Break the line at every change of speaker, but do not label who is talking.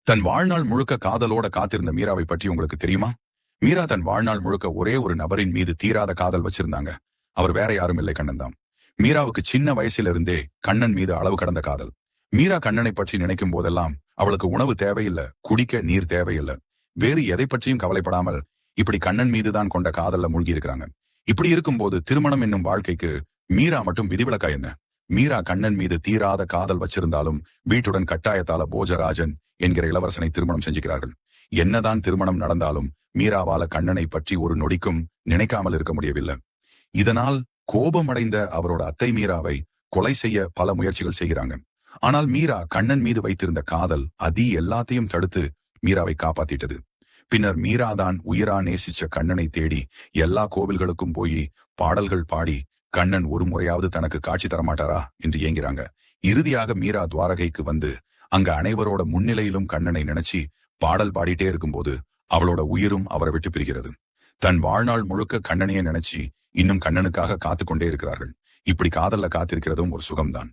தன் வாழ்நாள் முழுக்க காதலோட காத்திருந்த மீராவை பற்றி உங்களுக்கு தெரியுமா? மீரா தன் வாழ்நாள் முழுக்க ஒரே ஒரு நபரின் மீது தீராத காதல் வச்சிருந்தாங்க. அவர் வேற யாரும் இல்லை, கண்ணன் தான். மீராவுக்கு சின்ன வயசுல இருந்தே கண்ணன் மீது அளவு கடந்த காதல். மீரா கண்ணனை பற்றி நினைக்கும் போதெல்லாம் அவளுக்கு உணவு தேவையில்லை, குடிக்க நீர் தேவையில்லை, வேறு எதை பற்றியும் கவலைப்படாமல் இப்படி கண்ணன் மீதுதான் கொண்ட காதல்ல மூழ்கி இருக்கிறாங்க. இப்படி இருக்கும்போது திருமணம் என்னும் வாழ்க்கைக்கு மீரா மட்டும் விதிவிலக்கா என்ன? மீரா கண்ணன் மீது தீராத காதல் வச்சிருந்தாலும் வீட்டுடன் கட்டாயத்தால போஜராஜன் என்கிற இளவரசனை திருமணம் செஞ்சுக்கிறார்கள். என்னதான் திருமணம் நடந்தாலும் மீராவால கண்ணனை பற்றி ஒரு நொடிக்கும் நினைக்காமல் இருக்க முடியவில்லை. இதனால் கோபமடைந்த அவரோட அத்தை மீராவை கொலை செய்ய பல முயற்சிகள் செய்கிறாங்க. ஆனால் மீரா கண்ணன் மீது வைத்திருந்த காதல் எல்லாத்தையும் தடுத்து மீராவை காப்பாத்திட்டது. பின்னர் மீராதான் உயிரா நேசிச்ச கண்ணனை தேடி எல்லா கோவில்களுக்கும் போய் பாடல்கள் பாடி கண்ணன் ஒரு முறையாவது தனக்கு காட்சி தரமாட்டாரா என்று ஏங்கிறாங்க. இறுதியாக மீரா துவாரகைக்கு வந்து அங்க அனைவரோட முன்னிலையிலும் கண்ணனை நினைச்சு பாடல் பாடிட்டே இருக்கும்போது அவளோட உயிரும் அவரை விட்டு பிரிகிறது. தன் வாழ்நாள் முழுக்க கண்ணனையே நினைச்சு இன்னும் கண்ணனுக்காக காத்து கொண்டே இருக்கிறார்கள். இப்படி காதல்ல காத்திருக்கிறதும் ஒரு சுகம்தான்.